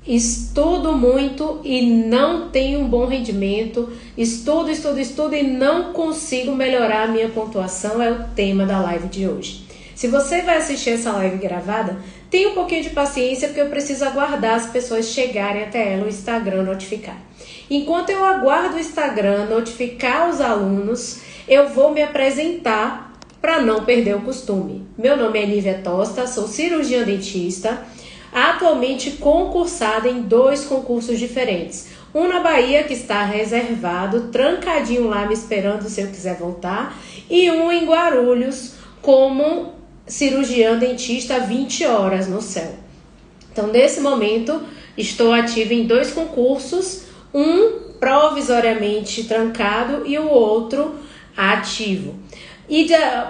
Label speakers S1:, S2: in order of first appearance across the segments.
S1: Estudo muito e não tenho um bom rendimento. Estudo e não consigo melhorar a minha pontuação. É o tema da live de hoje. Se você vai assistir essa live gravada, tenha um pouquinho de paciência, porque eu preciso aguardar as pessoas chegarem até ela, o Instagram notificar. Enquanto eu aguardo o Instagram notificar os alunos, eu vou me apresentar para não perder o costume. Meu nome é Nívia Tosta, sou cirurgiã dentista, atualmente concursada em 2 concursos diferentes. Um na Bahia, que está reservado, trancadinho lá me esperando se eu quiser voltar, e um em Guarulhos como cirurgiã dentista 20 horas no céu. Então, nesse momento, estou ativa em 2 concursos, um provisoriamente trancado e o outro ativo. E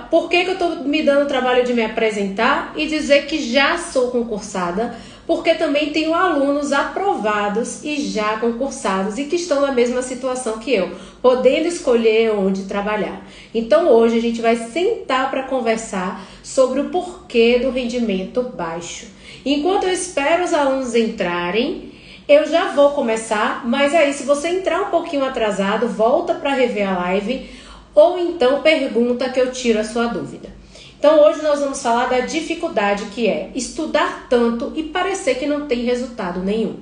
S1: por que eu estou me dando o trabalho de me apresentar e dizer que já sou concursada? Porque também tenho alunos aprovados e já concursados e que estão na mesma situação que eu, podendo escolher onde trabalhar. Então hoje a gente vai sentar para conversar sobre o porquê do rendimento baixo. Enquanto eu espero os alunos entrarem, eu já vou começar, mas aí se você entrar um pouquinho atrasado, volta para rever a live ou então pergunta que eu tiro a sua dúvida. Então hoje nós vamos falar da dificuldade que é estudar tanto e parecer que não tem resultado nenhum.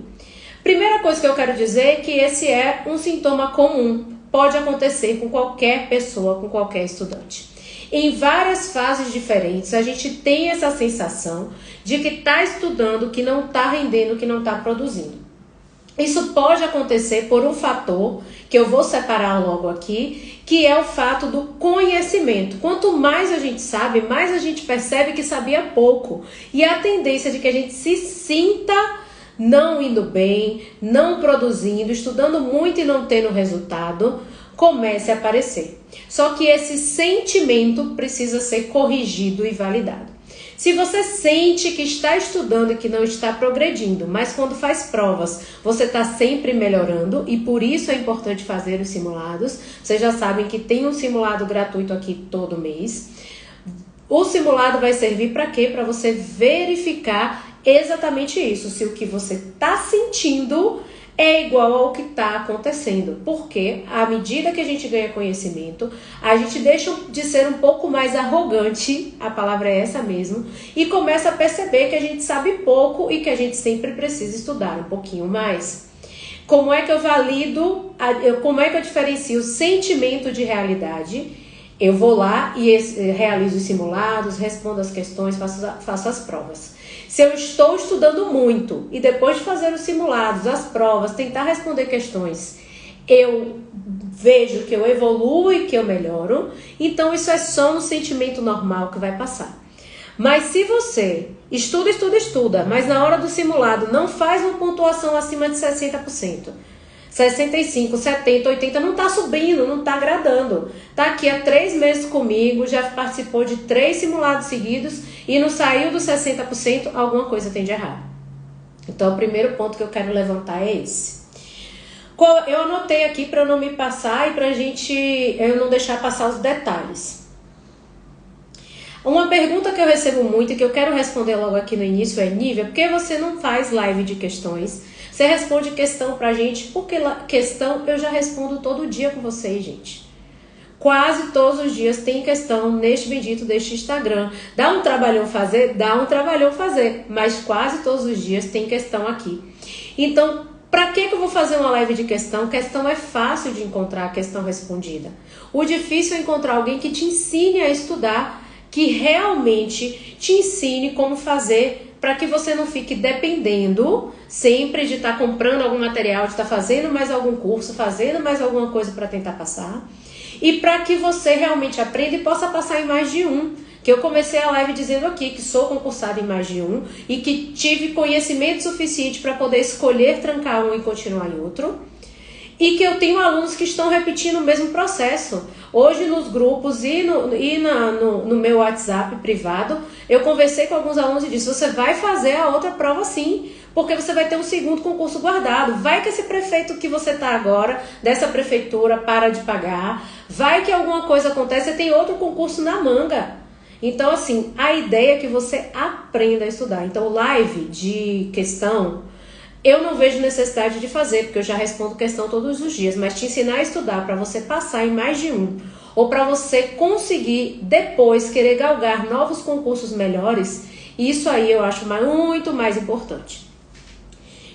S1: Primeira coisa que eu quero dizer é que esse é um sintoma comum, pode acontecer com qualquer pessoa, com qualquer estudante. Em várias fases diferentes a gente tem essa sensação de que está estudando, que não está rendendo, que não está produzindo. Isso pode acontecer por um fator que eu vou separar logo aqui, que é o fato do conhecimento. Quanto mais a gente sabe, mais a gente percebe que sabia pouco. E a tendência de que a gente se sinta não indo bem, não produzindo, estudando muito e não tendo resultado, comece a aparecer. Só que esse sentimento precisa ser corrigido e validado. Se você sente que está estudando e que não está progredindo, mas quando faz provas você está sempre melhorando e por isso é importante fazer os simulados, vocês já sabem que tem um simulado gratuito aqui todo mês. O simulado vai servir para quê? Para você verificar exatamente isso, se o que você está sentindo é igual ao que está acontecendo, porque à medida que a gente ganha conhecimento, a gente deixa de ser um pouco mais arrogante, a palavra é essa mesmo, e começa a perceber que a gente sabe pouco e que a gente sempre precisa estudar um pouquinho mais. Como é que eu valido, como é que eu diferencio sentimento de realidade? Eu vou lá e realizo os simulados, respondo as questões, faço as provas. Se eu estou estudando muito e depois de fazer os simulados, as provas, tentar responder questões, eu vejo que eu evoluo e que eu melhoro, então isso é só um sentimento normal que vai passar. Mas se você estuda, mas na hora do simulado não faz uma pontuação acima de 60%, 65, 70, 80, não está subindo, não está agradando. Está aqui há 3 meses comigo, já participou de 3 simulados seguidos e não saiu dos 60%, alguma coisa tem de errado. Então o primeiro ponto que eu quero levantar é esse. Eu anotei aqui para não me passar e para eu não deixar passar os detalhes. Uma pergunta que eu recebo muito e que eu quero responder logo aqui no início é: Nívia, por que você não faz live de questões? Você responde questão pra gente, porque questão eu já respondo todo dia com vocês, gente. Quase todos os dias tem questão neste bendito deste Instagram. Dá um trabalhão fazer? Dá um trabalhão fazer, mas quase todos os dias tem questão aqui. Então, pra que eu vou fazer uma live de questão? Questão é fácil de encontrar, a questão respondida. O difícil é encontrar alguém que te ensine a estudar, que realmente te ensine como fazer, para que você não fique dependendo sempre de estar comprando algum material, de estar fazendo mais algum curso, fazendo mais alguma coisa para tentar passar. E para que você realmente aprenda e possa passar em mais de um. Que eu comecei a live dizendo aqui que sou concursada em mais de um e que tive conhecimento suficiente para poder escolher trancar um e continuar em outro. E que eu tenho alunos que estão repetindo o mesmo processo. Hoje nos grupos e no meu WhatsApp privado, eu conversei com alguns alunos e disse: você vai fazer a outra prova sim, porque você vai ter um segundo concurso guardado. Vai que esse prefeito que você está agora, dessa prefeitura, para de pagar. Vai que alguma coisa acontece, você tem outro concurso na manga. Então, assim, a ideia é que você aprenda a estudar. Então, live de questão eu não vejo necessidade de fazer, porque eu já respondo questão todos os dias, mas te ensinar a estudar para você passar em mais de um, ou para você conseguir depois querer galgar novos concursos melhores, isso aí eu acho muito mais importante.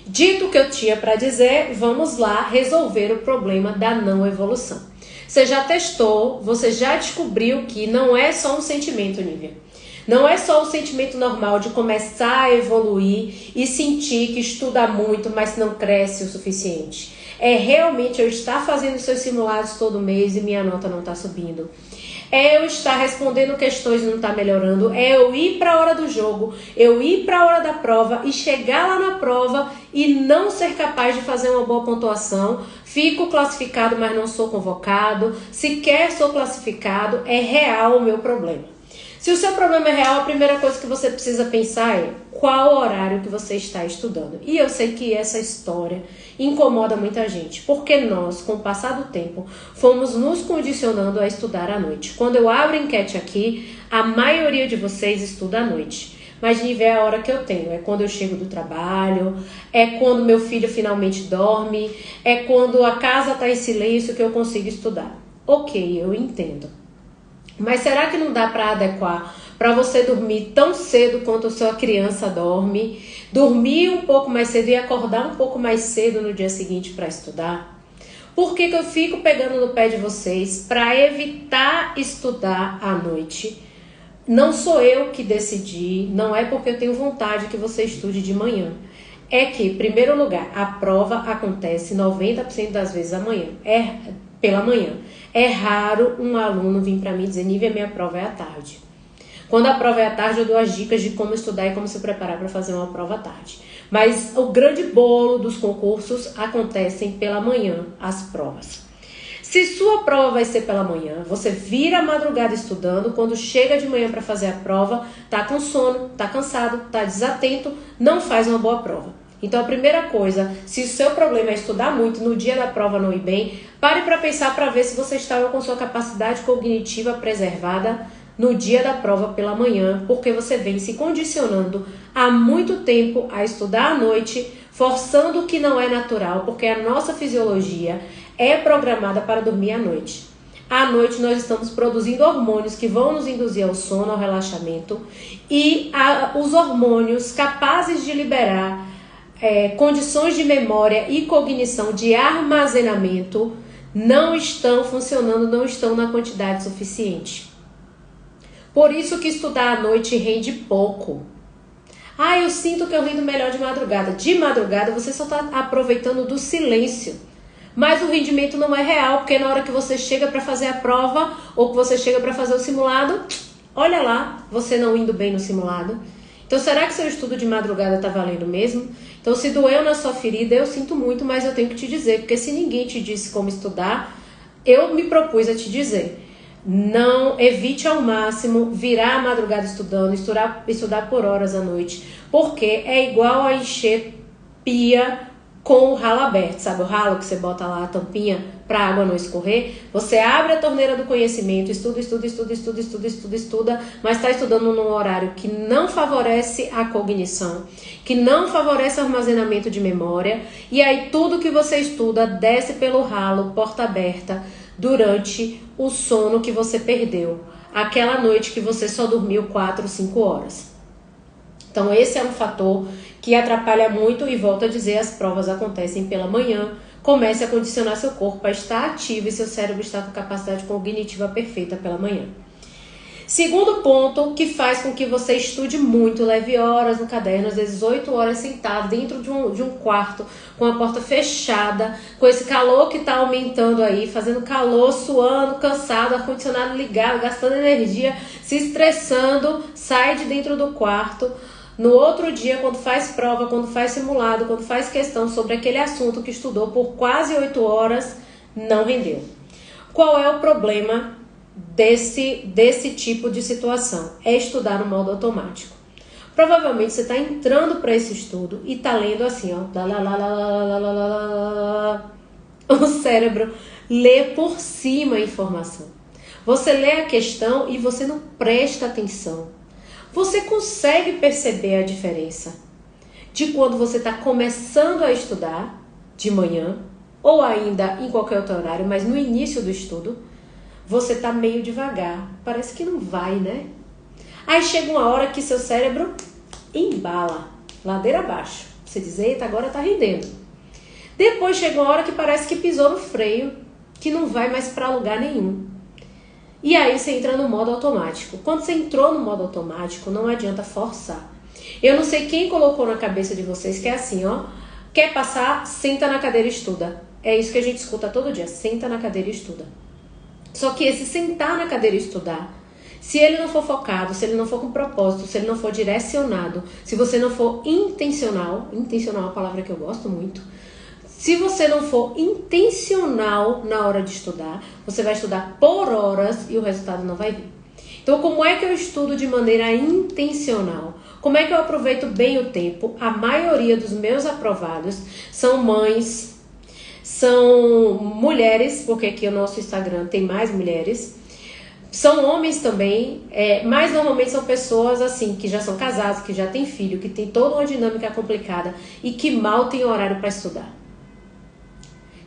S1: Dito o que eu tinha para dizer, vamos lá resolver o problema da não evolução. Você já testou, você já descobriu que não é só um sentimento, Nívia. Não é só o sentimento normal de começar a evoluir e sentir que estuda muito, mas não cresce o suficiente. É realmente eu estar fazendo seus simulados todo mês e minha nota não está subindo. É eu estar respondendo questões e não está melhorando. É eu ir para a hora do jogo, eu ir para a hora da prova e chegar lá na prova e não ser capaz de fazer uma boa pontuação. Fico classificado, mas não sou convocado. Sequer sou classificado. É real o meu problema. Se o seu problema é real, a primeira coisa que você precisa pensar é qual horário que você está estudando. E eu sei que essa história incomoda muita gente, porque nós, com o passar do tempo, fomos nos condicionando a estudar à noite. Quando eu abro a enquete aqui, a maioria de vocês estuda à noite. Mas Nívia, é a hora que eu tenho, é quando eu chego do trabalho, é quando meu filho finalmente dorme, é quando a casa está em silêncio que eu consigo estudar. Ok, eu entendo. Mas será que não dá para adequar para você dormir tão cedo quanto a sua criança dorme, dormir um pouco mais cedo e acordar um pouco mais cedo no dia seguinte para estudar? Por que eu fico pegando no pé de vocês para evitar estudar à noite? Não sou eu que decidi, não é porque eu tenho vontade que você estude de manhã. É que, em primeiro lugar, a prova acontece 90% das vezes pela manhã. É raro um aluno vir para mim dizer, Nívia, minha prova é à tarde. Quando a prova é à tarde, eu dou as dicas de como estudar e como se preparar para fazer uma prova à tarde. Mas o grande bolo dos concursos acontecem pela manhã, as provas. Se sua prova vai ser pela manhã, você vira a madrugada estudando, quando chega de manhã para fazer a prova, tá com sono, tá cansado, tá desatento, não faz uma boa prova. Então a primeira coisa, se o seu problema é estudar muito, no dia da prova não ir bem, pare para pensar para ver se você está com sua capacidade cognitiva preservada no dia da prova pela manhã, porque você vem se condicionando há muito tempo a estudar à noite, forçando o que não é natural, porque a nossa fisiologia é programada para dormir à noite. À noite nós estamos produzindo hormônios que vão nos induzir ao sono, ao relaxamento, e os hormônios capazes de liberar condições de memória e cognição de armazenamento não estão funcionando, não estão na quantidade suficiente. Por isso que estudar à noite rende pouco. Eu sinto que eu rendo melhor de madrugada. De madrugada você só está aproveitando do silêncio. Mas o rendimento não é real, porque na hora que você chega para fazer a prova ou que você chega para fazer o simulado, olha lá, você não indo bem no simulado. Então será que seu estudo de madrugada está valendo mesmo? Então se doeu na sua ferida, eu sinto muito, mas eu tenho que te dizer, porque se ninguém te disse como estudar, eu me propus a te dizer. Não evite ao máximo virar a madrugada estudando, estudar por horas à noite, porque é igual a encher pia com o ralo aberto, sabe o ralo que você bota lá a tampinha para a água não escorrer? Você abre a torneira do conhecimento, estuda, mas está estudando num horário que não favorece a cognição, que não favorece o armazenamento de memória, e aí tudo que você estuda desce pelo ralo, porta aberta, durante o sono que você perdeu, aquela noite que você só dormiu 4 ou 5 horas. Então esse é um fator que atrapalha muito, e volto a dizer, as provas acontecem pela manhã. Comece a condicionar seu corpo a estar ativo e seu cérebro estar com capacidade cognitiva perfeita pela manhã. Segundo ponto que faz com que você estude muito, leve horas no caderno, às vezes 8 horas sentado dentro de um quarto, com a porta fechada, com esse calor que está aumentando aí, fazendo calor, suando, cansado, ar-condicionado ligado, gastando energia, se estressando, sai de dentro do quarto. No outro dia, quando faz prova, quando faz simulado, quando faz questão sobre aquele assunto que estudou por quase 8 horas, não rendeu. Qual é o problema desse tipo de situação? É estudar no modo automático. Provavelmente você está entrando para esse estudo e está lendo assim, ó. O cérebro lê por cima a informação. Você lê a questão e você não presta atenção. Você consegue perceber a diferença? de quando você está começando a estudar de manhã, ou ainda em qualquer outro horário, mas no início do estudo, você está meio devagar, parece que não vai, né? Aí chega uma hora que seu cérebro embala, ladeira abaixo. Você diz, eita, agora tá rendendo. Depois chega uma hora que parece que pisou no freio, que não vai mais para lugar nenhum. E aí você entra no modo automático. Quando você entrou no modo automático, não adianta forçar. Eu não sei quem colocou na cabeça de vocês que é assim, ó. Quer passar? Senta na cadeira e estuda. É isso que a gente escuta todo dia. Senta na cadeira e estuda. Só que esse sentar na cadeira e estudar, se ele não for focado, se ele não for com propósito, se ele não for direcionado, se você não for intencional é uma palavra que eu gosto muito, se você não for intencional na hora de estudar, você vai estudar por horas e o resultado não vai vir. Então, como é que eu estudo de maneira intencional? Como é que eu aproveito bem o tempo? A maioria dos meus aprovados são mães, são mulheres, porque aqui o nosso Instagram tem mais mulheres, são homens também, mas normalmente são pessoas assim, que já são casados, que já têm filho, que tem toda uma dinâmica complicada e que mal tem horário para estudar.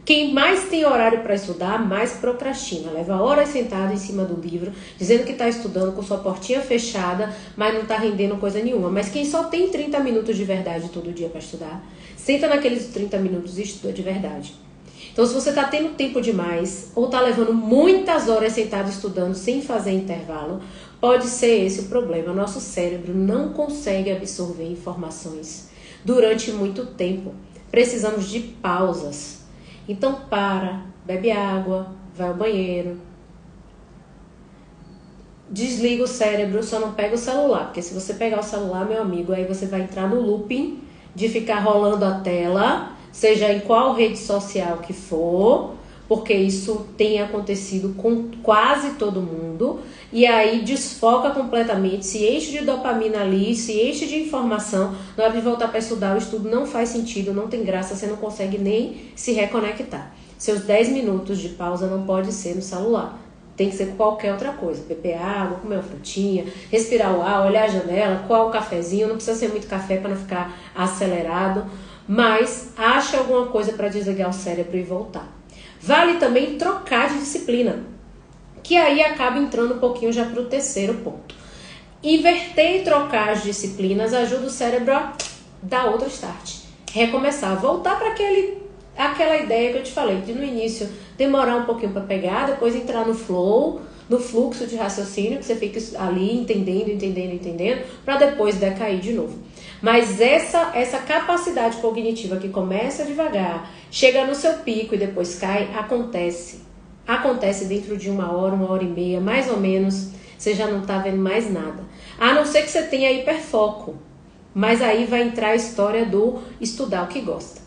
S1: Quem mais tem horário para estudar, mais procrastina. Leva horas sentado em cima do livro, dizendo que está estudando com sua portinha fechada, mas não está rendendo coisa nenhuma. Mas quem só tem 30 minutos de verdade todo dia para estudar, senta naqueles 30 minutos e estuda de verdade. Então, se você está tendo tempo demais, ou está levando muitas horas sentado estudando sem fazer intervalo, pode ser esse o problema. Nosso cérebro não consegue absorver informações durante muito tempo. Precisamos de pausas. Então bebe água, vai ao banheiro, desliga o cérebro, só não pega o celular, porque se você pegar o celular, meu amigo, aí você vai entrar no looping de ficar rolando a tela, seja em qual rede social que for, porque isso tem acontecido com quase todo mundo, e aí desfoca completamente, se enche de dopamina ali, se enche de informação, na hora de voltar para estudar, o estudo não faz sentido, não tem graça, você não consegue nem se reconectar. Seus 10 minutos de pausa não pode ser no celular, tem que ser com qualquer outra coisa, beber água, comer uma frutinha, respirar o ar, olhar a janela, coar um cafezinho, não precisa ser muito café para não ficar acelerado, mas acha alguma coisa para desligar o cérebro e voltar. Vale também trocar de disciplina, que aí acaba entrando um pouquinho já para o terceiro ponto. Inverter e trocar as disciplinas ajuda o cérebro a dar outro start, recomeçar, voltar para aquela ideia que eu te falei, de no início demorar um pouquinho para pegar, depois entrar no flow, no fluxo de raciocínio, que você fica ali entendendo, para depois decair de novo. Mas essa capacidade cognitiva que começa devagar, chega no seu pico e depois cai, acontece dentro de uma hora e meia, mais ou menos, você já não está vendo mais nada. A não ser que você tenha hiperfoco, mas aí vai entrar a história do estudar o que gosta.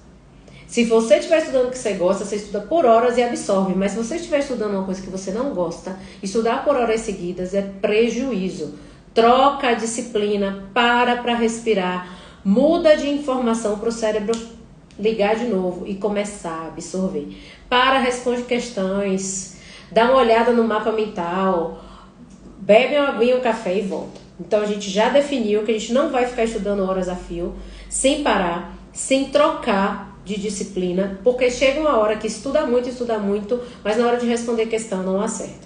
S1: Se você estiver estudando o que você gosta, você estuda por horas e absorve. Mas se você estiver estudando uma coisa que você não gosta, estudar por horas seguidas é prejuízo. Troca a disciplina, para respirar, muda de informação para o cérebro ligar de novo e começar a absorver. Responde questões, dá uma olhada no mapa mental, bebe uma aguinha, um café e volta. Então a gente já definiu que a gente não vai ficar estudando horas a fio, sem parar, sem trocar de disciplina, porque chega uma hora que estuda muito, mas na hora de responder questão não acerta.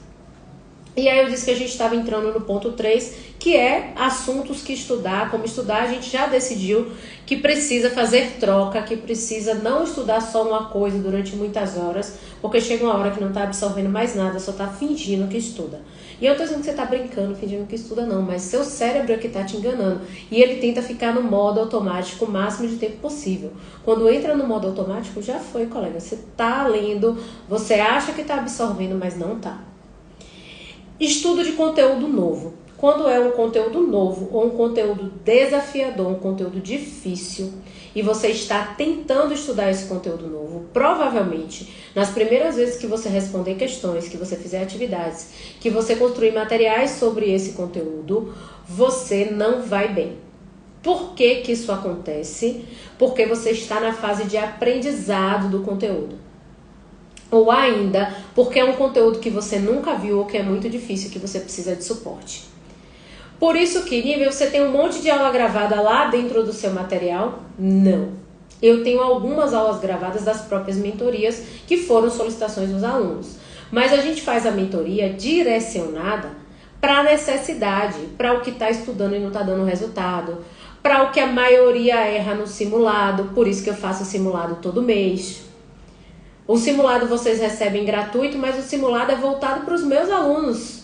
S1: E aí eu disse que a gente estava entrando no ponto 3, que é assuntos que estudar, como estudar. A gente já decidiu que precisa fazer troca, que precisa não estudar só uma coisa durante muitas horas, porque chega uma hora que não está absorvendo mais nada, só está fingindo que estuda. E eu estou dizendo que você está brincando, fingindo que estuda não, mas seu cérebro é que está te enganando. E ele tenta ficar no modo automático o máximo de tempo possível. Quando entra no modo automático, já foi, colega. Você está lendo, você acha que está absorvendo, mas não está. Estudo de conteúdo novo. Quando é um conteúdo novo ou um conteúdo desafiador, um conteúdo difícil, e você está tentando estudar esse conteúdo novo, provavelmente, nas primeiras vezes que você responder questões, que você fizer atividades, que você construir materiais sobre esse conteúdo, você não vai bem. Por que que isso acontece? Porque você está na fase de aprendizado do conteúdo. Ou ainda, porque é um conteúdo que você nunca viu ou que é muito difícil, que você precisa de suporte. Por isso que, nível, você tem um monte de aula gravada lá dentro do seu material? Não. Eu tenho algumas aulas gravadas das próprias mentorias que foram solicitações dos alunos. Mas a gente faz a mentoria direcionada para a necessidade, para o que está estudando e não está dando resultado, para o que a maioria erra no simulado, por isso que eu faço o simulado todo mês. O simulado vocês recebem gratuito, mas o simulado é voltado para os meus alunos,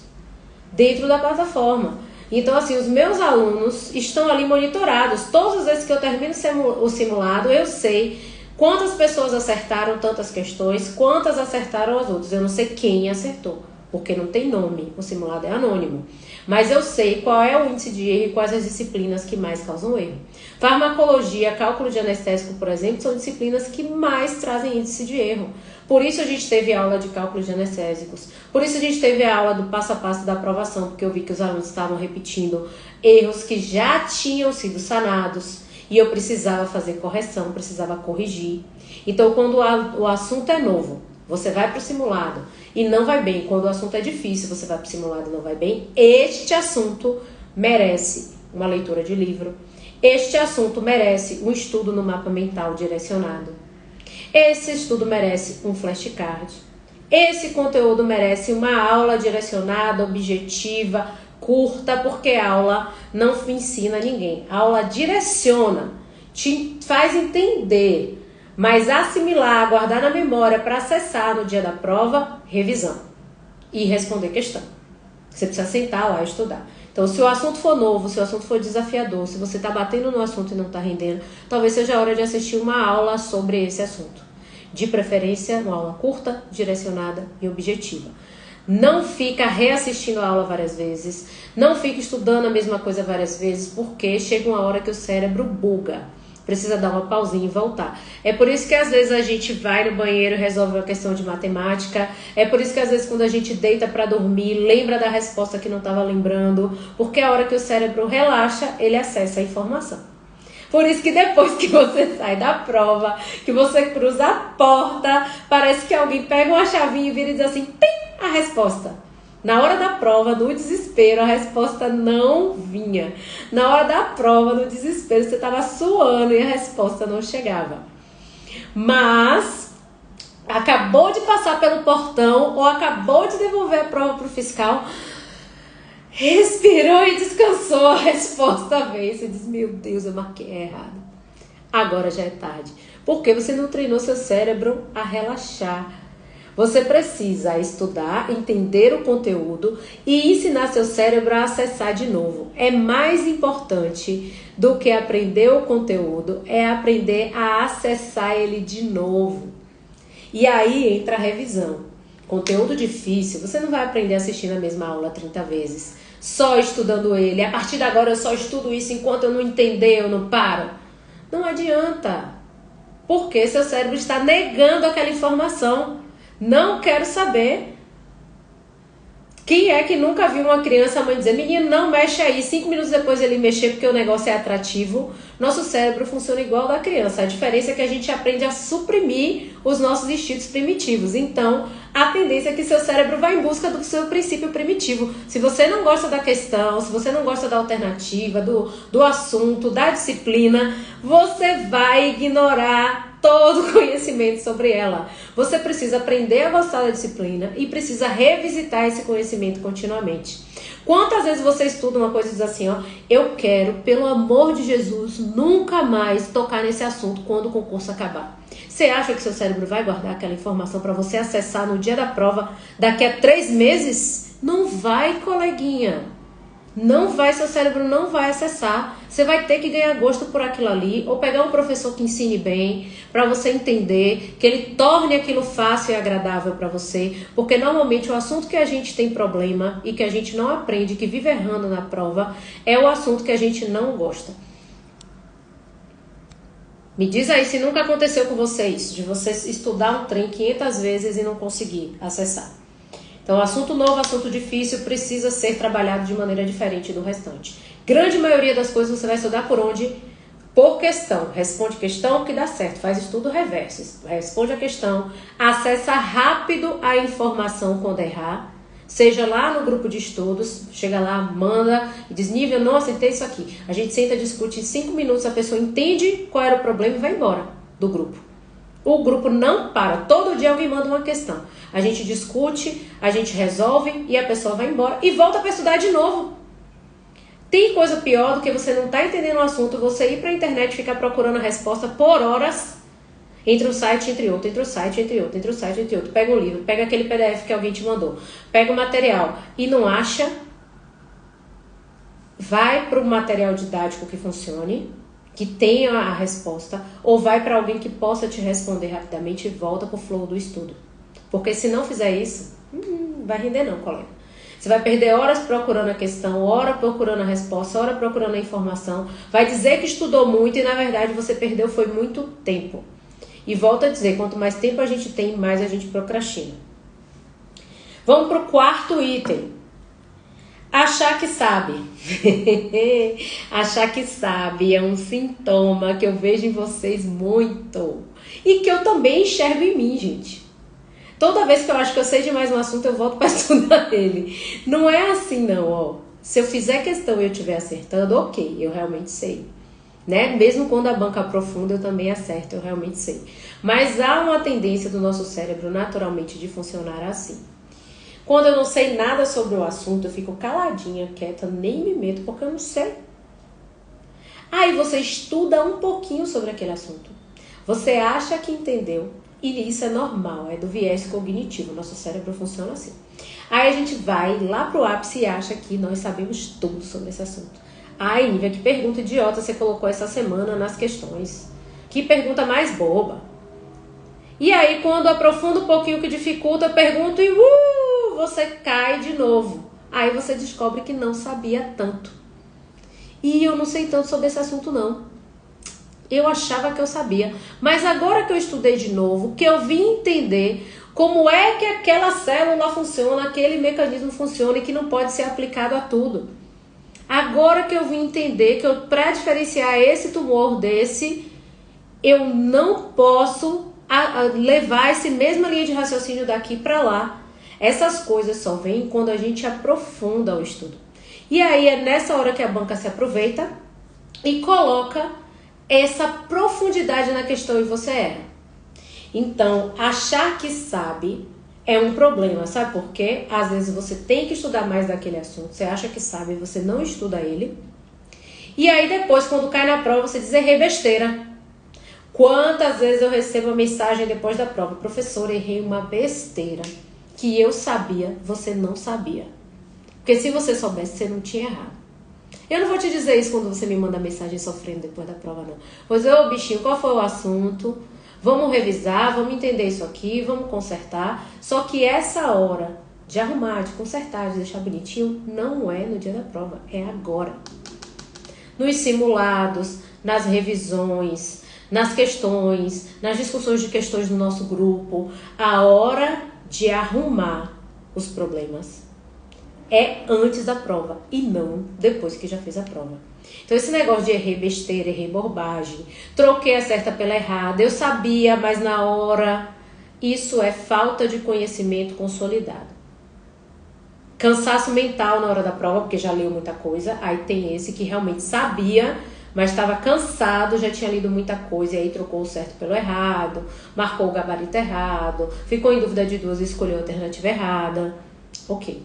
S1: dentro da plataforma. Então, assim, os meus alunos estão ali monitorados. Todas as vezes que eu termino o simulado, eu sei quantas pessoas acertaram tantas questões, quantas acertaram as outras. Eu não sei quem acertou, porque não tem nome, o simulado é anônimo. Mas eu sei qual é o índice de erro e quais as disciplinas que mais causam erro. Farmacologia, cálculo de anestésico, por exemplo, são disciplinas que mais trazem índice de erro. Por isso a gente teve aula de cálculo de anestésicos. Por isso a gente teve a aula do passo a passo da aprovação, porque eu vi que os alunos estavam repetindo erros que já tinham sido sanados. E eu precisava fazer correção, precisava corrigir. Então, quando o assunto é novo, você vai para o simulado e não vai bem. Quando o assunto é difícil, você vai para o simulado e não vai bem. Este assunto merece uma leitura de livro. Este assunto merece um estudo no mapa mental direcionado. Esse estudo merece um flashcard. Esse conteúdo merece uma aula direcionada, objetiva, curta, porque a aula não ensina ninguém. A aula direciona, te faz entender, mas assimilar, guardar na memória para acessar no dia da prova, revisão e responder questão. Você precisa sentar lá e estudar. Então, se o assunto for novo, se o assunto for desafiador, se você está batendo no assunto e não está rendendo, talvez seja a hora de assistir uma aula sobre esse assunto. De preferência, uma aula curta, direcionada e objetiva. Não fica reassistindo a aula várias vezes, não fica estudando a mesma coisa várias vezes, porque chega uma hora que o cérebro buga. Precisa dar uma pausinha e voltar. É por isso que às vezes a gente vai no banheiro e resolve uma questão de matemática. É por isso que às vezes quando a gente deita para dormir, lembra da resposta que não estava lembrando. Porque a hora que o cérebro relaxa, ele acessa a informação. Por isso que depois que você sai da prova, que você cruza a porta, parece que alguém pega uma chavinha e vira e diz assim, pim, a resposta. Na hora da prova, no desespero, a resposta não vinha. Na hora da prova, no desespero, você estava suando e a resposta não chegava. Mas acabou de passar pelo portão ou acabou de devolver a prova para o fiscal, respirou e descansou, a resposta veio. Você diz, meu Deus, eu marquei errado. Agora já é tarde. Porque você não treinou seu cérebro a relaxar. Você precisa estudar, entender o conteúdo e ensinar seu cérebro a acessar de novo. É mais importante do que aprender o conteúdo, é aprender a acessar ele de novo. E aí entra a revisão. Conteúdo difícil, você não vai aprender assistindo a mesma aula 30 vezes, só estudando ele. A partir de agora eu só estudo isso, enquanto eu não entender, eu não paro. Não adianta, porque seu cérebro está negando aquela informação. Não quero saber. Quem é que nunca viu uma criança, a mãe dizer, menino, não mexe aí, 5 minutos depois ele mexer porque o negócio é atrativo? Nosso cérebro funciona igual ao da criança. A diferença é que a gente aprende a suprimir os nossos instintos primitivos. Então, a tendência é que seu cérebro vá em busca do seu princípio primitivo. Se você não gosta da questão, se você não gosta da alternativa, do assunto, da disciplina, você vai ignorar todo o conhecimento sobre ela. Você precisa aprender a gostar da disciplina e precisa revisitar esse conhecimento continuamente. Quantas vezes você estuda uma coisa e diz assim, ó, eu quero, pelo amor de Jesus, nunca mais tocar nesse assunto quando o concurso acabar. Você acha que seu cérebro vai guardar aquela informação para você acessar no dia da prova daqui a 3 meses? Não vai, coleguinha. Não vai, seu cérebro não vai acessar. Você vai ter que ganhar gosto por aquilo ali, ou pegar um professor que ensine bem, para você entender, que ele torne aquilo fácil e agradável para você, porque normalmente o assunto que a gente tem problema e que a gente não aprende, que vive errando na prova, é o assunto que a gente não gosta. Me diz aí se nunca aconteceu com você isso, de você estudar um trem 500 vezes e não conseguir acessar. Então, assunto novo, assunto difícil, precisa ser trabalhado de maneira diferente do restante. Grande maioria das coisas você vai estudar por onde? Por questão. Responde questão que dá certo. Faz estudo reverso. Responde a questão. Acessa rápido a informação quando errar. Seja lá no grupo de estudos, chega lá, manda e diz, Nívia, não acertei isso aqui. A gente senta, discute em 5 minutos, a pessoa entende qual era o problema e vai embora do grupo. O grupo não para, todo dia alguém manda uma questão. A gente discute, a gente resolve e a pessoa vai embora e volta para estudar de novo. Tem coisa pior do que você não tá entendendo o assunto, você ir para a internet e ficar procurando a resposta por horas, entre um site entre outro, entre um site entre outro, entre um site entre outro. Pega um livro, pega aquele PDF que alguém te mandou, pega o material e não acha, vai para o material didático que funcione, que tenha a resposta, ou vai para alguém que possa te responder rapidamente e volta para o flow do estudo. Porque se não fizer isso, não vai render não, colega. Você vai perder horas procurando a questão, hora procurando a resposta, hora procurando a informação. Vai dizer que estudou muito e na verdade você perdeu foi muito tempo. E volto a dizer, quanto mais tempo a gente tem, mais a gente procrastina. Vamos para o quarto item. Achar que sabe. Achar que sabe é um sintoma que eu vejo em vocês muito. E que eu também enxergo em mim, gente. Toda vez que eu acho que eu sei de mais um assunto, eu volto para estudar ele. Não é assim não, ó. Se eu fizer questão e eu estiver acertando, ok, eu realmente sei. Né? Mesmo quando a banca aprofunda, eu também acerto, eu realmente sei. Mas há uma tendência do nosso cérebro naturalmente de funcionar assim. Quando eu não sei nada sobre o assunto, eu fico caladinha, quieta, nem me meto, porque eu não sei. Aí você estuda um pouquinho sobre aquele assunto. Você acha que entendeu, e isso é normal, é do viés cognitivo, nosso cérebro funciona assim. Aí a gente vai lá pro ápice e acha que nós sabemos tudo sobre esse assunto. Ai, Nívia, que pergunta idiota você colocou essa semana nas questões. Que pergunta mais boba. E aí, quando aprofunda um pouquinho que dificulta, eu pergunto e você cai de novo. Aí você descobre que não sabia tanto. E eu não sei tanto sobre esse assunto, não. Eu achava que eu sabia. Mas agora que eu estudei de novo, que eu vim entender como é que aquela célula funciona, aquele mecanismo funciona e que não pode ser aplicado a tudo. Agora que eu vim entender que para diferenciar esse tumor desse, eu não posso levar essa mesma linha de raciocínio daqui para lá. Essas coisas só vêm quando a gente aprofunda o estudo. E aí é nessa hora que a banca se aproveita e coloca essa profundidade na questão e você erra. Então, achar que sabe é um problema, sabe por quê? Às vezes você tem que estudar mais daquele assunto, você acha que sabe, você não estuda ele. E aí depois, quando cai na prova, você diz, errei besteira. Quantas vezes eu recebo a mensagem depois da prova, professor, errei uma besteira que eu sabia, você não sabia. Porque se você soubesse, você não tinha errado. Eu não vou te dizer isso quando você me manda mensagem sofrendo depois da prova, não. Vou dizer, ô bichinho, qual foi o assunto? Vamos revisar, vamos entender isso aqui, vamos consertar. Só que essa hora de arrumar, de consertar, de deixar bonitinho, não é no dia da prova, é agora. Nos simulados, nas revisões, nas questões, nas discussões de questões do nosso grupo, a hora de arrumar os problemas é antes da prova e não depois que já fez a prova. Então esse negócio de errei besteira, errei bobagem, troquei a certa pela errada, eu sabia, mas na hora, isso é falta de conhecimento consolidado. Cansaço mental na hora da prova, porque já leu muita coisa, aí tem esse que realmente sabia, mas estava cansado, já tinha lido muita coisa, e aí trocou o certo pelo errado, marcou o gabarito errado, ficou em dúvida de duas e escolheu a alternativa errada. Ok.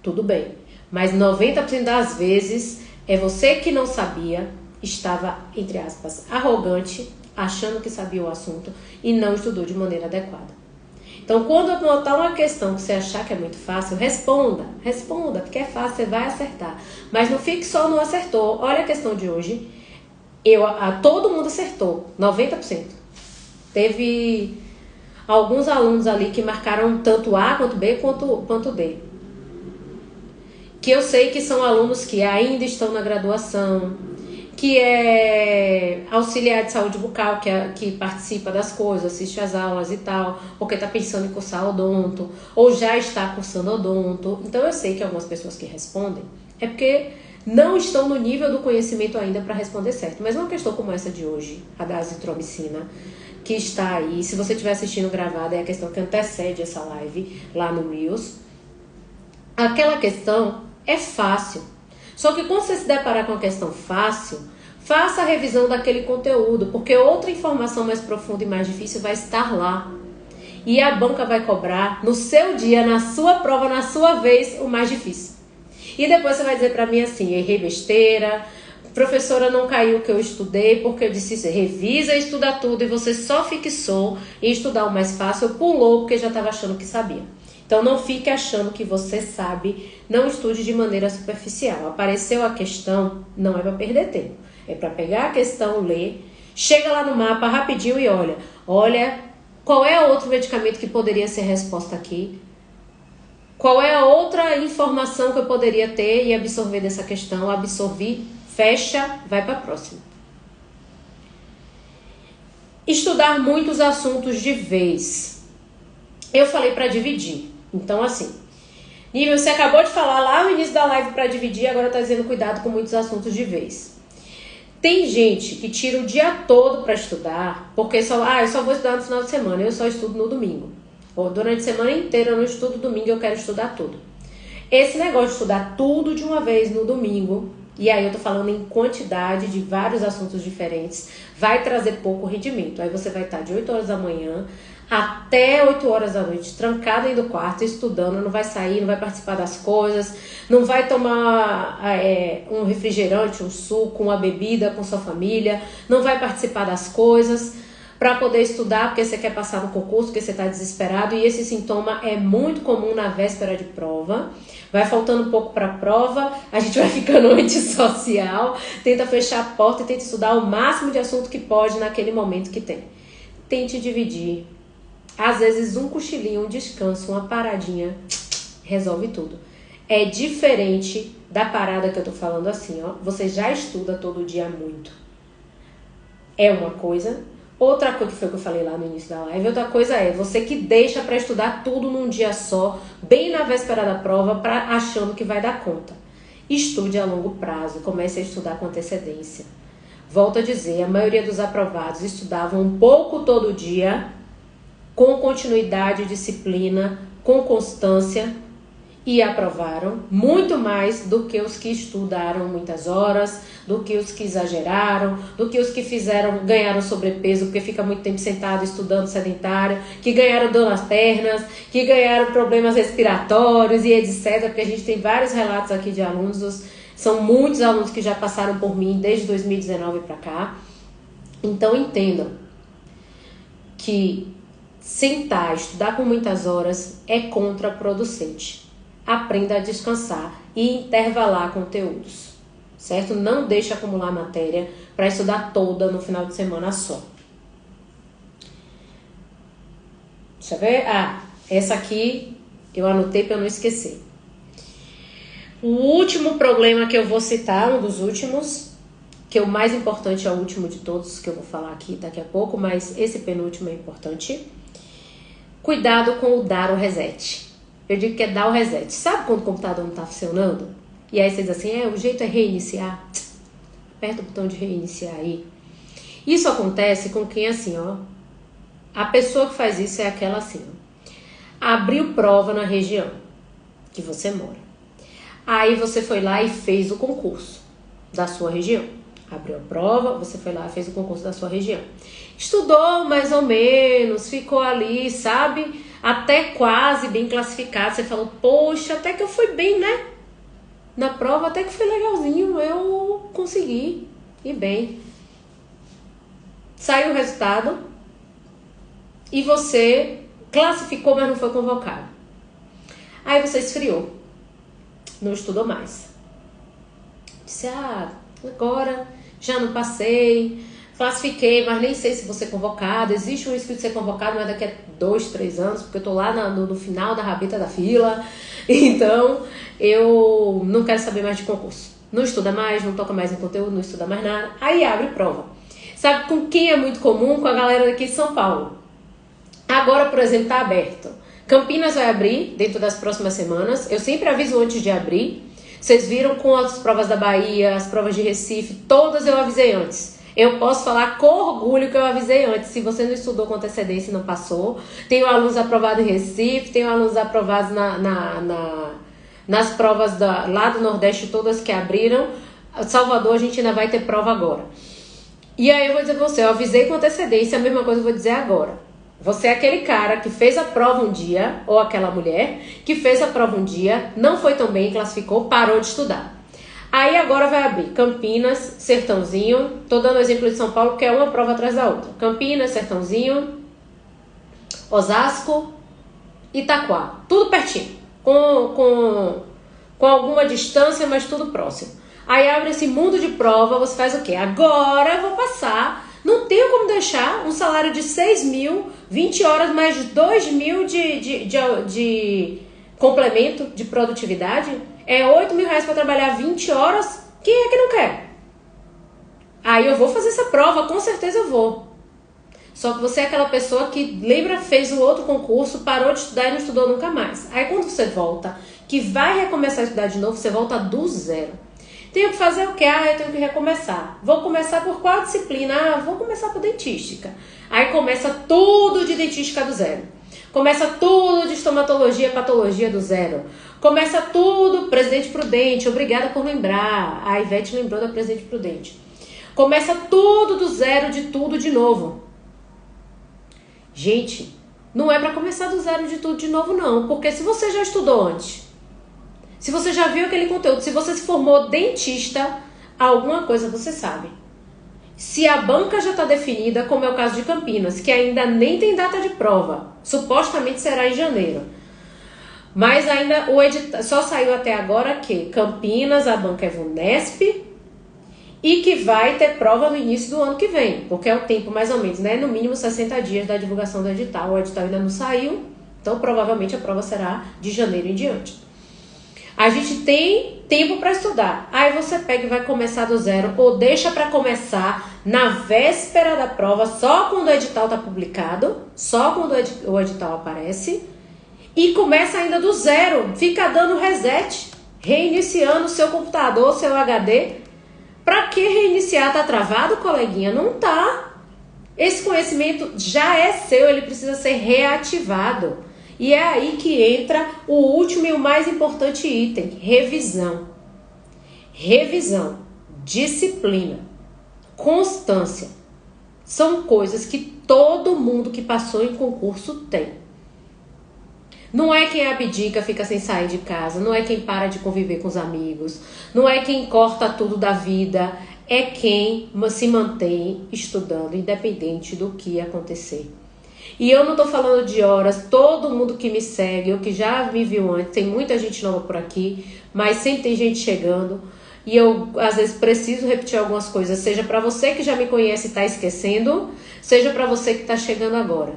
S1: Tudo bem. Mas 90% das vezes é você que não sabia, estava, entre aspas, arrogante, achando que sabia o assunto e não estudou de maneira adequada. Então, quando eu notar uma questão que você achar que é muito fácil, responda, porque é fácil, você vai acertar. Mas não fique só no acertou. Olha a questão de hoje, todo mundo acertou, 90%. Teve alguns alunos ali que marcaram tanto A, quanto B, quanto D. Que eu sei que são alunos que ainda estão na graduação, que é auxiliar de saúde bucal, que participa das coisas, assiste às aulas e tal, porque está pensando em cursar odonto, ou já está cursando odonto. Então eu sei que algumas pessoas que respondem é porque não estão no nível do conhecimento ainda para responder certo. Mas uma questão como essa de hoje, a da azitromicina, que está aí. Se você estiver assistindo gravado, é a questão que antecede essa live lá no Reels. Aquela questão é fácil. Só que quando você se deparar com a questão fácil, faça a revisão daquele conteúdo, porque outra informação mais profunda e mais difícil vai estar lá. E a banca vai cobrar no seu dia, na sua prova, na sua vez, o mais difícil. E depois você vai dizer pra mim assim, errei besteira, professora, não caiu o que eu estudei, porque eu disse, revisa e estuda tudo, e você só fixou em estudar o mais fácil, pulou porque já estava achando que sabia. Então não fique achando que você sabe, não estude de maneira superficial. Apareceu a questão, não é para perder tempo, é para pegar a questão, ler, chega lá no mapa rapidinho e olha, qual é outro medicamento que poderia ser resposta aqui? Qual é a outra informação que eu poderia ter e absorver dessa questão? Absorvi, fecha, vai para a próxima. Estudar muitos assuntos de vez. Eu falei para dividir. Então, assim, Nível, você acabou de falar lá no início da live para dividir, agora está dizendo cuidado com muitos assuntos de vez. Tem gente que tira o dia todo para estudar, porque eu só vou estudar no final de semana, eu só estudo no domingo. Ou durante a semana inteira eu não estudo domingo, eu quero estudar tudo. Esse negócio de estudar tudo de uma vez no domingo, e aí eu tô falando em quantidade de vários assuntos diferentes, vai trazer pouco rendimento. Aí você vai estar de 8 horas da manhã até 8 horas da noite, trancada dentro do quarto, estudando, não vai sair, não vai participar das coisas, não vai tomar um refrigerante, um suco, uma bebida com sua família, não vai participar das coisas para poder estudar, porque você quer passar no concurso, porque você está desesperado, e esse sintoma é muito comum na véspera de prova. Vai faltando um pouco para a prova, a gente vai ficando antissocial, tenta fechar a porta e tenta estudar o máximo de assunto que pode naquele momento que tem. Tente dividir. Às vezes um cochilinho, um descanso, uma paradinha, resolve tudo. É diferente da parada que eu tô falando assim, ó. Você já estuda todo dia muito. É uma coisa. Outra coisa que foi que eu falei lá no início da live, outra coisa é você que deixa para estudar tudo num dia só, bem na véspera da prova, achando que vai dar conta. Estude a longo prazo, comece a estudar com antecedência. Volto a dizer, a maioria dos aprovados estudavam um pouco todo dia, com continuidade, disciplina, com constância, e aprovaram muito mais do que os que estudaram muitas horas, do que os que exageraram, do que os que ganharam sobrepeso porque fica muito tempo sentado estudando sedentário, que ganharam dor nas pernas, que ganharam problemas respiratórios e etc. Porque a gente tem vários relatos aqui de alunos, são muitos alunos que já passaram por mim desde 2019 para cá. Então entendam que sentar, estudar por muitas horas é contraproducente. Aprenda a descansar e intervalar conteúdos, certo? Não deixe acumular matéria para estudar toda no final de semana só. Deixa eu ver. Essa aqui eu anotei para não esquecer. O último problema que eu vou citar, um dos últimos, que é o mais importante, é o último de todos que eu vou falar aqui daqui a pouco, mas esse penúltimo é importante. Cuidado com o dar o reset. Eu digo que é dar o reset. Sabe quando o computador não está funcionando? E aí você diz assim, o jeito é reiniciar. Aperta o botão de reiniciar aí. Isso acontece com quem assim, ó. A pessoa que faz isso é aquela assim, ó. Abriu prova na região que você mora. Aí você foi lá e fez o concurso da sua região. Abriu a prova, você foi lá e fez o concurso da sua região. Estudou mais ou menos, ficou ali, sabe? Até quase bem classificado. Você falou, poxa, até que eu fui bem, né? Na prova até que foi legalzinho, eu consegui ir bem. Saiu o resultado e você classificou, mas não foi convocado. Aí você esfriou, não estudou mais. Disse, agora já não passei, classifiquei, mas nem sei se vou ser convocado. Existe um risco de ser convocado, mas daqui a 2, 3 anos, porque eu tô lá no final da rabeta da fila. Então, eu não quero saber mais de concurso. Não estuda mais, não toca mais em conteúdo, não estuda mais nada. Aí abre prova. Sabe com quem é muito comum? Com a galera daqui de São Paulo. Agora, por exemplo, tá aberto. Campinas vai abrir dentro das próximas semanas. Eu sempre aviso antes de abrir. Vocês viram com as provas da Bahia, as provas de Recife, todas eu avisei antes. Eu posso falar com orgulho que eu avisei antes. Se você não estudou com antecedência e não passou, tenho alunos aprovados em Recife, tenho alunos aprovados nas provas lá do Nordeste, todas que abriram. Salvador, a gente ainda vai ter prova agora. E aí eu vou dizer pra você, eu avisei com antecedência, a mesma coisa eu vou dizer agora. Você é aquele cara que fez a prova um dia, ou aquela mulher que fez a prova um dia, não foi tão bem, classificou, parou de estudar. Aí agora vai abrir Campinas, Sertãozinho, tô dando exemplo de São Paulo porque é uma prova atrás da outra. Campinas, Sertãozinho, Osasco, Itaquá, tudo pertinho, com alguma distância, mas tudo próximo. Aí abre esse mundo de prova, você faz o quê? Agora eu vou passar, não tenho como deixar um salário de 6 mil, 20 horas mais de 2 mil de complemento de produtividade. É 8 mil reais para trabalhar 20 horas, quem é que não quer? Aí eu vou fazer essa prova, com certeza eu vou. Só que você é aquela pessoa que lembra, fez o outro concurso, parou de estudar e não estudou nunca mais. Aí quando você volta, que vai recomeçar a estudar de novo, você volta do zero. Tenho que fazer o quê? Eu tenho que recomeçar. Vou começar por qual disciplina? Vou começar por dentística. Aí começa tudo de dentística do zero. Começa tudo de estomatologia, patologia do zero. Começa tudo, Presidente Prudente, obrigada por lembrar. A Ivete lembrou da Presidente Prudente. Começa tudo do zero, de tudo de novo. Gente, não é para começar do zero de tudo de novo não, porque se você já estudou antes, se você já viu aquele conteúdo, se você se formou dentista, alguma coisa você sabe. Se a banca já está definida, como é o caso de Campinas, que ainda nem tem data de prova, supostamente será em janeiro. Mas ainda o edital só saiu até agora que Campinas, a banca é VUNESP, e que vai ter prova no início do ano que vem, porque é o tempo mais ou menos, né? No mínimo 60 dias da divulgação do edital. O edital ainda não saiu, então provavelmente a prova será de janeiro em diante. A gente tem tempo para estudar. Aí você pega e vai começar do zero, ou deixa para começar na véspera da prova, só quando o edital está publicado, só quando o edital aparece, e começa ainda do zero, fica dando reset, reiniciando o seu computador, seu HD. Para que reiniciar? Tá travado, coleguinha? Não tá. Esse conhecimento já é seu, ele precisa ser reativado. E é aí que entra o último e o mais importante item, revisão. Revisão, disciplina, constância. São coisas que todo mundo que passou em concurso tem. Não é quem abdica, fica sem sair de casa, não é quem para de conviver com os amigos, não é quem corta tudo da vida, é quem se mantém estudando, independente do que acontecer. E eu não tô falando de horas, todo mundo que me segue, ou que já me viu antes, tem muita gente nova por aqui, mas sempre tem gente chegando, e eu às vezes preciso repetir algumas coisas, seja para você que já me conhece e tá esquecendo, seja para você que tá chegando agora.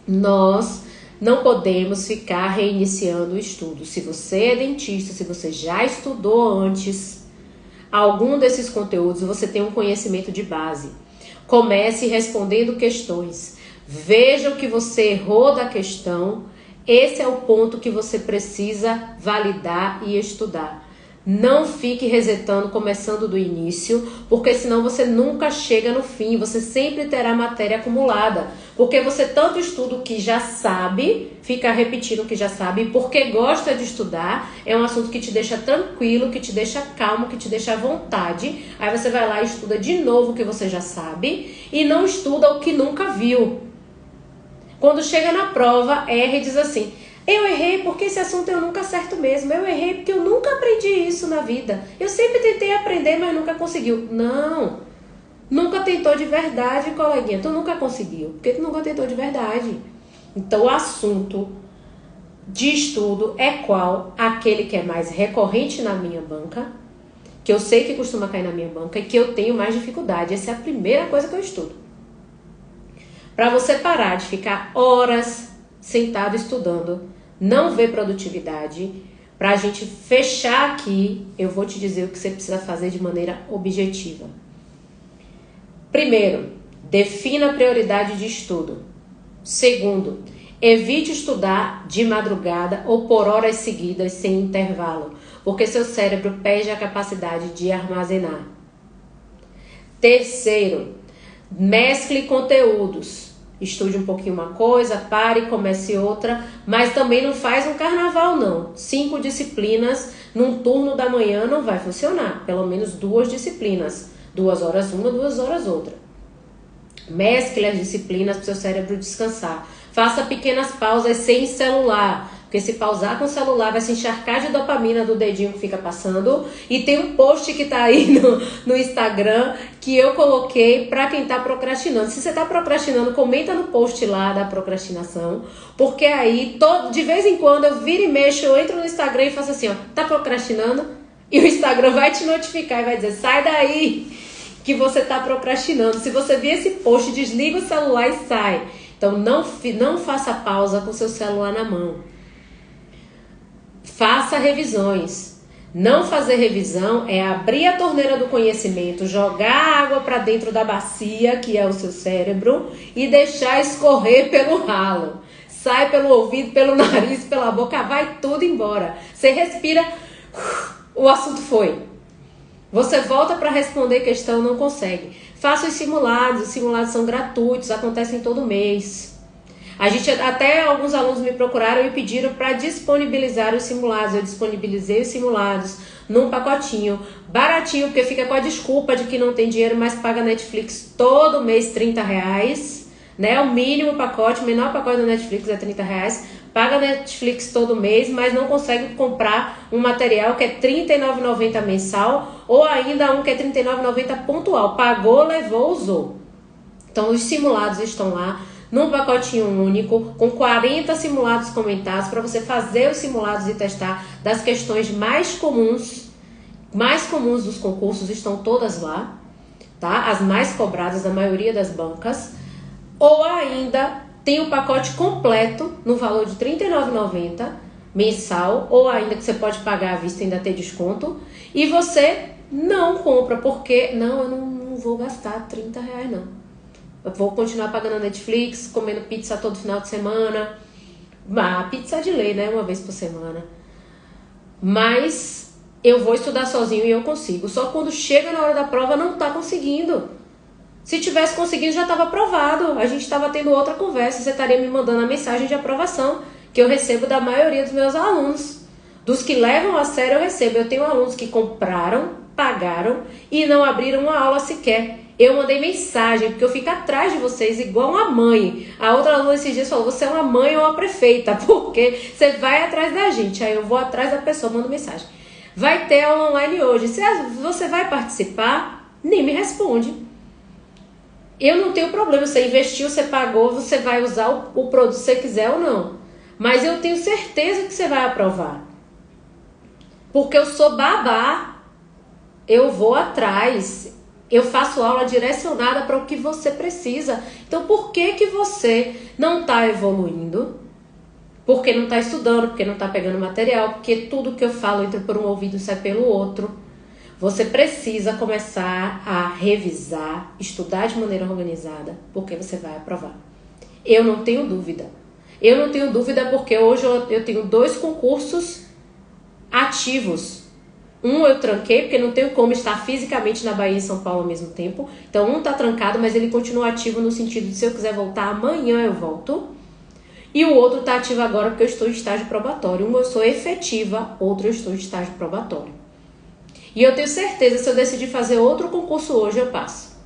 S1: Nós não podemos ficar reiniciando o estudo. Se você é dentista, se você já estudou antes algum desses conteúdos, você tem um conhecimento de base. Comece respondendo questões. Veja o que você errou da questão. Esse é o ponto que você precisa validar e estudar. Não fique resetando, começando do início, porque senão você nunca chega no fim, você sempre terá matéria acumulada, porque você tanto estuda o que já sabe, fica repetindo o que já sabe, porque gosta de estudar, é um assunto que te deixa tranquilo, que te deixa calmo, que te deixa à vontade, aí você vai lá e estuda de novo o que você já sabe, e não estuda o que nunca viu. Quando chega na prova, erra e diz assim: eu errei porque esse assunto eu nunca acerto mesmo. Eu errei porque eu nunca aprendi isso na vida. Eu sempre tentei aprender, mas nunca conseguiu. Não. Nunca tentou de verdade, coleguinha. Tu nunca conseguiu. Porque tu nunca tentou de verdade. Então, o assunto de estudo é qual? Aquele que é mais recorrente na minha banca, que eu sei que costuma cair na minha banca e que eu tenho mais dificuldade. Essa é a primeira coisa que eu estudo. Para você parar de ficar horas sentado estudando, não ver produtividade, para a gente fechar aqui, eu vou te dizer o que você precisa fazer de maneira objetiva. Primeiro, defina a prioridade de estudo. Segundo, evite estudar de madrugada ou por horas seguidas sem intervalo, porque seu cérebro perde a capacidade de armazenar. Terceiro, mescle conteúdos. Estude um pouquinho uma coisa, pare, comece outra, mas também não faz um carnaval não. 5 disciplinas num turno da manhã não vai funcionar. Pelo menos 2 disciplinas. 2 horas uma, 2 horas outra. Mescle as disciplinas para o seu cérebro descansar. Faça pequenas pausas sem celular. Porque se pausar com o celular vai se encharcar de dopamina do dedinho que fica passando. E tem um post que tá aí no Instagram que eu coloquei para quem tá procrastinando. Se você tá procrastinando, comenta no post lá da procrastinação. Porque aí, de vez em quando, eu viro e mexo, eu entro no Instagram e faço assim, ó, tá procrastinando? E o Instagram vai te notificar e vai dizer, sai daí que você tá procrastinando. Se você vir esse post, desliga o celular e sai. Então não faça pausa com seu celular na mão. Faça revisões. Não fazer revisão é abrir a torneira do conhecimento, jogar água para dentro da bacia, que é o seu cérebro, e deixar escorrer pelo ralo. Sai pelo ouvido, pelo nariz, pela boca, vai tudo embora. Você respira, o assunto foi. Você volta para responder questão, não consegue. Faça os simulados são gratuitos, acontecem todo mês. Até alguns alunos me procuraram e pediram para disponibilizar os simulados. Eu disponibilizei os simulados num pacotinho baratinho, porque fica com a desculpa de que não tem dinheiro, mas paga Netflix todo mês R$30, né? O mínimo pacote, o menor pacote da Netflix é R$30. Paga Netflix todo mês, mas não consegue comprar um material que é R$39,90 mensal ou ainda um que é R$39,90 pontual. Pagou, levou, usou. Então os simulados estão lá num pacotinho único, com 40 simulados comentados, para você fazer os simulados e testar das questões mais comuns dos concursos, estão todas lá, tá? As mais cobradas da maioria das bancas. Ou ainda tem o pacote completo, no valor de R$39,90 mensal, ou ainda que você pode pagar à vista e ainda ter desconto, e você não compra, porque eu não vou gastar R$30 não. Eu vou continuar pagando a Netflix, comendo pizza todo final de semana. Pizza de lei, né? Uma vez por semana. Mas eu vou estudar sozinho e eu consigo. Só que quando chega na hora da prova, não tá conseguindo. Se tivesse conseguido, já estava aprovado. A gente estava tendo outra conversa. Você estaria me mandando a mensagem de aprovação que eu recebo da maioria dos meus alunos. Dos que levam a sério, eu recebo. Eu tenho alunos que compraram, pagaram e não abriram uma aula sequer. Eu mandei mensagem, porque eu fico atrás de vocês igual uma mãe. A outra aluna esses dias falou, você é uma mãe ou uma prefeita, porque você vai atrás da gente. Aí eu vou atrás da pessoa, mando mensagem. Vai ter aula online hoje. Se você vai participar, nem me responde. Eu não tenho problema, você investiu, você pagou, você vai usar o produto se você quiser ou não. Mas eu tenho certeza que você vai aprovar. Porque eu sou babá. Eu vou atrás. Eu faço aula direcionada para o que você precisa. Então, por que você não está evoluindo? Porque não está estudando, porque não está pegando material, porque tudo que eu falo entra por um ouvido e sai pelo outro. Você precisa começar a revisar, estudar de maneira organizada, porque você vai aprovar. Eu não tenho dúvida. Eu não tenho dúvida porque hoje eu tenho 2 concursos ativos. Um eu tranquei, porque não tenho como estar fisicamente na Bahia e em São Paulo ao mesmo tempo. Então um tá trancado, mas ele continua ativo no sentido de se eu quiser voltar amanhã eu volto. E o outro tá ativo agora porque eu estou em estágio probatório. Um eu sou efetiva, outro eu estou em estágio probatório. E eu tenho certeza, se eu decidir fazer outro concurso hoje, eu passo.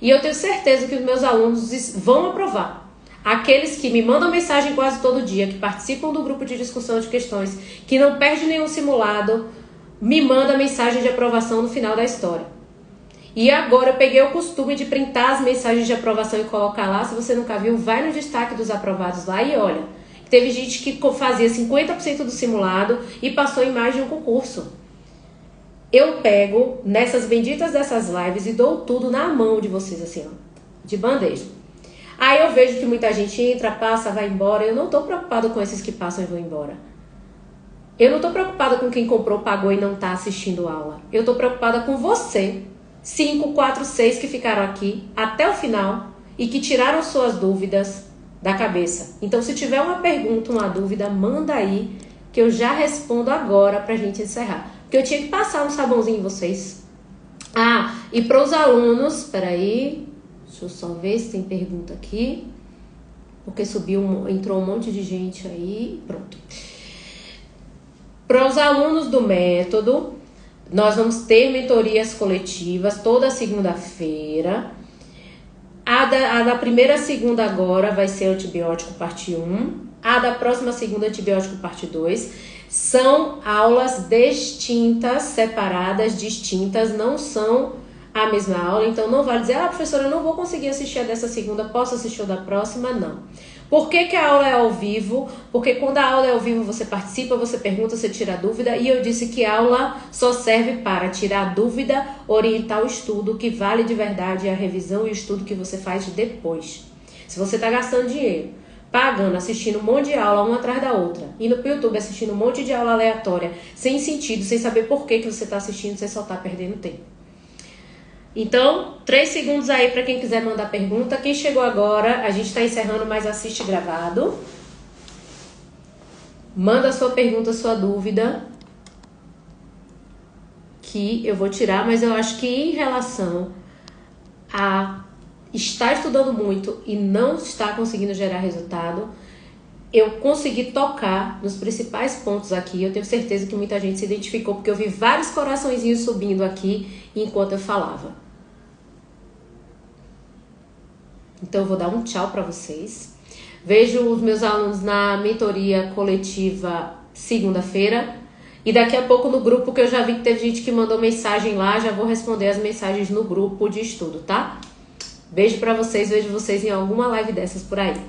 S1: E eu tenho certeza que os meus alunos vão aprovar. Aqueles que me mandam mensagem quase todo dia, que participam do grupo de discussão de questões, que não perdem nenhum simulado, me manda mensagem de aprovação no final da história. E agora eu peguei o costume de printar as mensagens de aprovação e colocar lá. Se você nunca viu, vai no destaque dos aprovados lá e olha. Teve gente que fazia 50% do simulado e passou em mais de um concurso. Eu pego nessas benditas dessas lives e dou tudo na mão de vocês assim, ó, de bandeja. Aí eu vejo que muita gente entra, passa, vai embora. Eu não tô preocupada com esses que passam e vão embora. Eu não tô preocupada com quem comprou, pagou e não tá assistindo aula. Eu tô preocupada com você, 5, 4, 6 que ficaram aqui até o final e que tiraram suas dúvidas da cabeça. Então, se tiver uma pergunta, uma dúvida, manda aí que eu já respondo agora pra gente encerrar. Porque eu tinha que passar um sabãozinho em vocês. Ah, e para os alunos, peraí, deixa eu só ver se tem pergunta aqui, porque entrou um monte de gente aí, pronto. Para os alunos do método, nós vamos ter mentorias coletivas toda segunda-feira. A da primeira segunda agora vai ser antibiótico parte 1. A da próxima segunda, antibiótico parte 2. São aulas distintas, separadas, distintas, não são a mesma aula. Então não vale dizer, professora, eu não vou conseguir assistir a dessa segunda, posso assistir a da próxima? Não. Por que a aula é ao vivo? Porque quando a aula é ao vivo você participa, você pergunta, você tira dúvida. E eu disse que a aula só serve para tirar dúvida, orientar o estudo. O que vale de verdade é a revisão e o estudo que você faz depois. Se você está gastando dinheiro, pagando, assistindo um monte de aula, uma atrás da outra, indo pro YouTube assistindo um monte de aula aleatória, sem sentido, sem saber por que você está assistindo, você só está perdendo tempo. Então, 3 segundos aí para quem quiser mandar pergunta. Quem chegou agora, a gente está encerrando, mas assiste gravado. Manda sua pergunta, sua dúvida, que eu vou tirar, mas eu acho que em relação a estar estudando muito e não estar conseguindo gerar resultado, eu consegui tocar nos principais pontos aqui. Eu tenho certeza que muita gente se identificou, porque eu vi vários coraçõezinhos subindo aqui enquanto eu falava. Então eu vou dar um tchau para vocês. Vejo os meus alunos na mentoria coletiva segunda-feira. E daqui a pouco no grupo, que eu já vi que teve gente que mandou mensagem lá, já vou responder as mensagens no grupo de estudo, tá? Beijo pra vocês, vejo vocês em alguma live dessas por aí.